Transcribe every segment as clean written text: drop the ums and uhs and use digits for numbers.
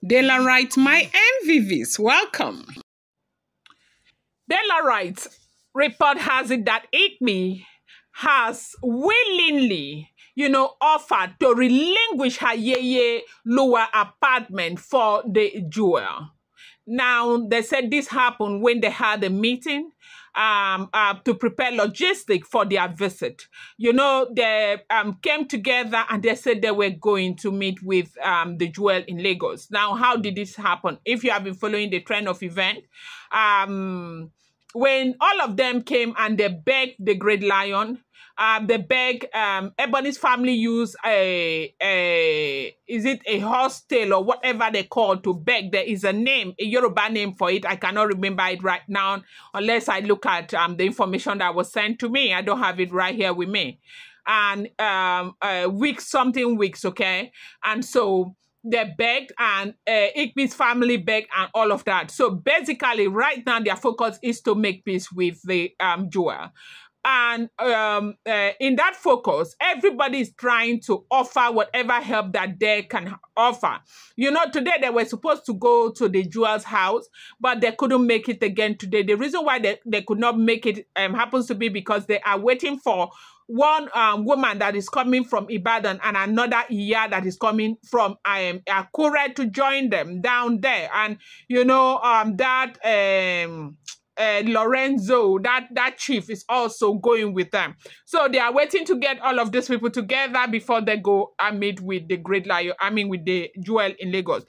Dela writes, my MVVs, welcome. Dela writes, report has it that Igbi has willingly, offered to relinquish her Yeyeluwa apartment for the jewel. Now, they said this happened when they had a meeting to prepare logistics for their visit. They came together and they said they were going to meet with the jewel in Lagos. Now, how did this happen? If you have been following the trend of event, when all of them came and they begged the Great Lion, they begged, Ebony's family used is it a hostel or whatever they call to beg? There is a name, a Yoruba name for it. I cannot remember it right now unless I look at the information that was sent to me. I don't have it right here with me. And weeks, okay? And so they begged and Igbi's family begged and all of that. So basically right now their focus is to make peace with the jewel. And in that focus, everybody is trying to offer whatever help that they can offer. Today they were supposed to go to the jewel's house, but they couldn't make it again today. The reason why they could not make it happens to be because they are waiting for one woman that is coming from Ibadan and another Iya that is coming from Akure to join them down there. And, Lorenzo, that chief is also going with them. So they are waiting to get all of these people together before they go and meet with the Great Lion, with the jewel in Lagos.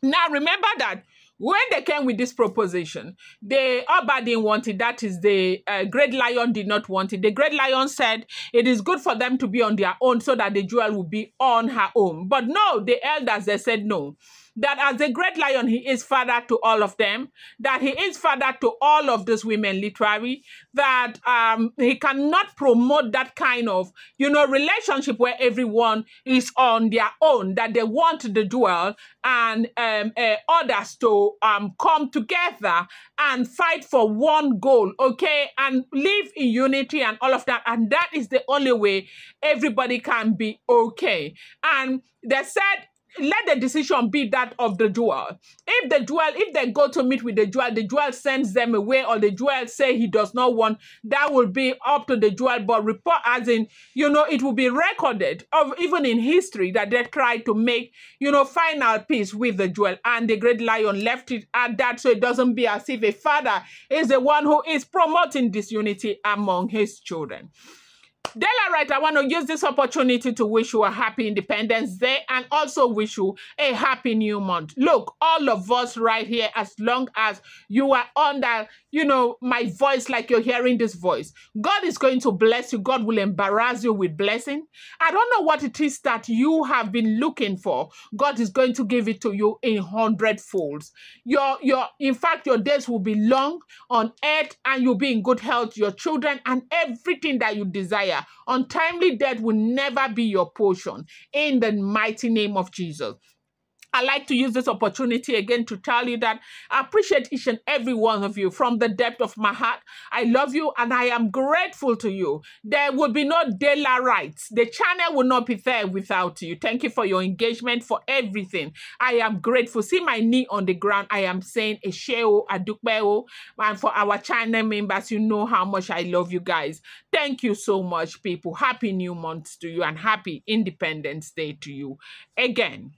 Now, remember that when they came with this proposition, the Oba didn't want it. That is, the Great Lion did not want it. The Great Lion said it is good for them to be on their own so that the jewel will be on her own. But no, the elders, they said no. That as a Great Lion, he is father to all of them, that he is father to all of these women, literally, that he cannot promote that kind of, relationship where everyone is on their own, that they want the jewel and others to come together and fight for one goal, okay, and live in unity and all of that. And that is the only way everybody can be okay. And they said, let the decision be that of the jewel. If they go to meet with the jewel sends them away, or the jewel say he does not want, that will be up to the jewel. But report as in, it will be recorded of even in history that they tried to make, final peace with the jewel. And the Great Lion left it at that, so it doesn't be as if a father is the one who is promoting disunity among his children. Dela writes, I want to use this opportunity to wish you a happy Independence Day and also wish you a happy new month. Look, all of us right here, as long as you are under, my voice, like you're hearing this voice, God is going to bless you. God will embarrass you with blessing. I don't know what it is that you have been looking for. God is going to give it to you in 100-folds. In fact, your days will be long on earth and you'll be in good health, your children, and everything that you desire. Untimely death will never be your portion in the mighty name of Jesus. I'd like to use this opportunity again to tell you that I appreciate each and every one of you from the depth of my heart. I love you and I am grateful to you. There will be no Dela Rights. The channel will not be there without you. Thank you for your engagement, for everything. I am grateful. See my knee on the ground. I am saying a sheo, a dukbeo. And for our channel members, you know how much I love you guys. Thank you so much, people. Happy new month to you and happy Independence Day to you again.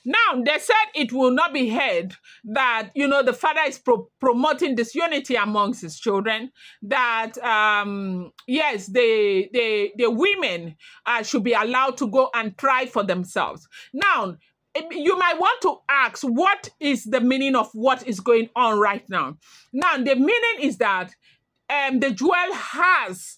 Now, they said it will not be heard that, the father is promoting disunity amongst his children, that, yes, the women should be allowed to go and try for themselves. Now, you might want to ask, what is the meaning of what is going on right now? Now, the meaning is that the jewel has,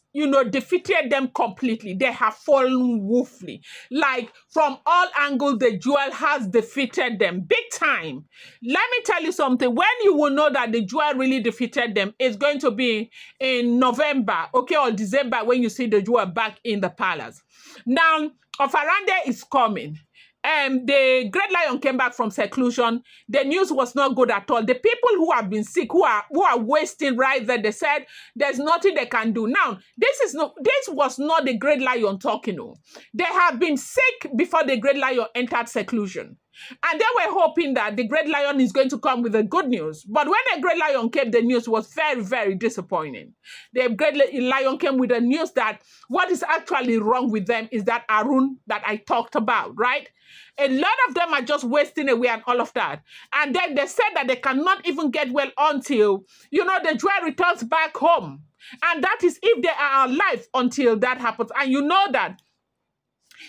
defeated them completely. They have fallen woefully. Like, from all angles, the jewel has defeated them big time. Let me tell you something. When you will know that the jewel really defeated them, it's going to be in November, okay, or December, when you see the jewel back in the palace. Now, Ofarande is coming. The Great Lion came back from seclusion. The news was not good at all. The people who have been sick, who are wasting right there, they said there's nothing they can do. Now, this was not the Great Lion talking. No. They have been sick before the Great Lion entered seclusion. And they were hoping that the great lion is going to come with the good news. But when the great lion came, the news was very, very disappointing. The great lion came with the news that what is actually wrong with them is that Arun that I talked about, right? A lot of them are just wasting away and all of that. And then they said that they cannot even get well until, the jewel returns back home. And that is if they are alive until that happens. And you know that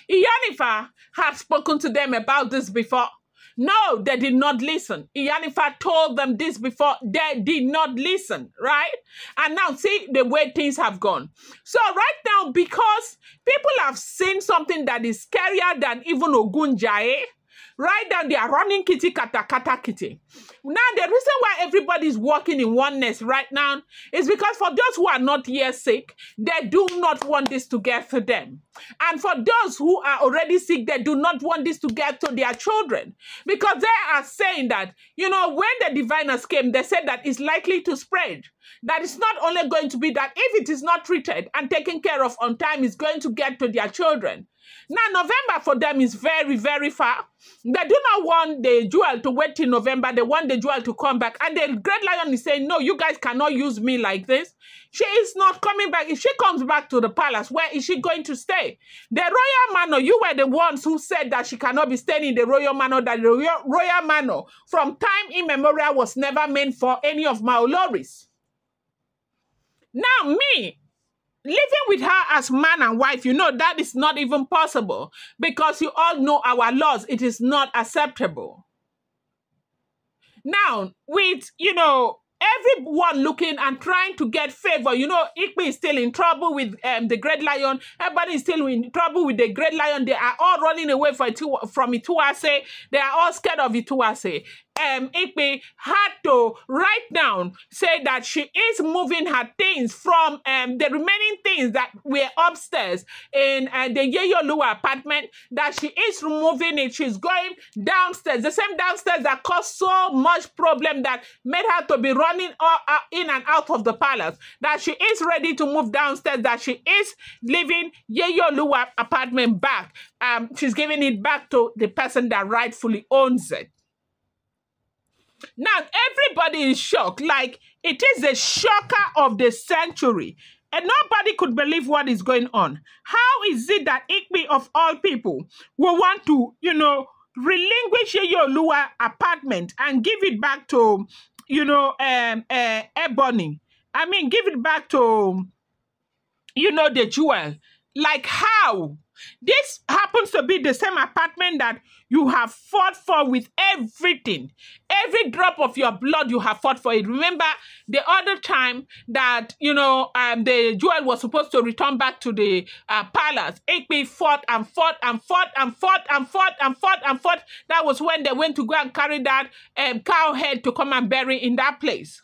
Iyanifa had spoken to them about this before. No, they did not listen. Iyanifa told them this before. They did not listen, right? And now see the way things have gone. So right now, because people have seen something that is scarier than even Ogunjaye, right now they are running kitty kata kata kitty. Now the reason why everybody is working in oneness right now is because for those who are not yet sick, they do not want this to get to them. And for those who are already sick, they do not want this to get to their children. Because they are saying that, when the diviners came, they said that it's likely to spread. That it's not only going to be that if it is not treated and taken care of on time, it's going to get to their children. Now, November for them is very, very far. They do not want the jewel to wait till November. They want the jewel to come back. And the great lion is saying, no, you guys cannot use me like this. She is not coming back. If she comes back to the palace, where is she going to stay? The royal manor, you were the ones who said that she cannot be staying in the royal manor, that the royal manor from time immemorial was never meant for any of my Oloris. Now, me, living with her as man and wife, that is not even possible because you all know our laws. It is not acceptable. Now, with, everyone looking and trying to get favor, Igbi is still in trouble with the great lion. Everybody is still in trouble with the great lion. They are all running away from Ituase. They are all scared of Ituase. Igbi had to right now say that she is moving her things from the remaining things that were upstairs in the Yeyeluwa apartment, that she is removing it. She's going downstairs, the same downstairs that caused so much problem that made her to be running in and out of the palace, that she is ready to move downstairs, that she is leaving Yeyeluwa apartment back. She's giving it back to the person that rightfully owns it. Now, everybody is shocked. Like, it is a shocker of the century. And nobody could believe what is going on. How is it that Igbi, of all people, will want to, relinquish Yeyeluwa apartment and give it back to, Ebony? I mean, give it back to, the jewel. Like, how? This happens to be the same apartment that you have fought for with everything. Every drop of your blood, you have fought for it. Remember the other time that, the jewel was supposed to return back to the palace. Igbi fought and fought and fought and fought and fought and fought and fought. That was when they went to go and carry that cow head to come and bury in that place.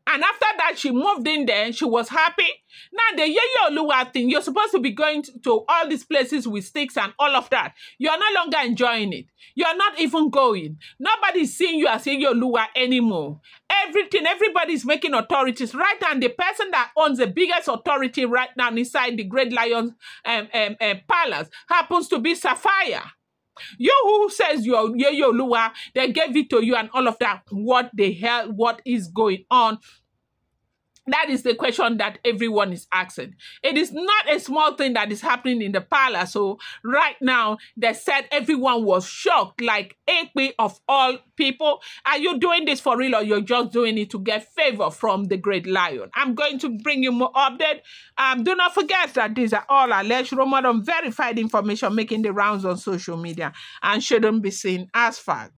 And after that, she moved in there. She was happy. Now, the Yeyeluwa thing, you're supposed to be going to all these places with sticks and all of that. You're no longer enjoying it. You're not even going. Nobody's seeing you as Yeyeluwa anymore. Everybody's making authorities. Right now, the person that owns the biggest authority right now inside the Great Lion's palace happens to be Sapphire. You who says you're Yeyeluwa, they gave it to you and all of that. What the hell? What is going on? That is the question that everyone is asking. It is not a small thing that is happening in the palace. So right now, they said everyone was shocked, like Igbi of all people. Are you doing this for real or you're just doing it to get favor from the Great Lion? I'm going to bring you more update. Do not forget that these are all alleged, rumored, unverified information making the rounds on social media and shouldn't be seen as fact.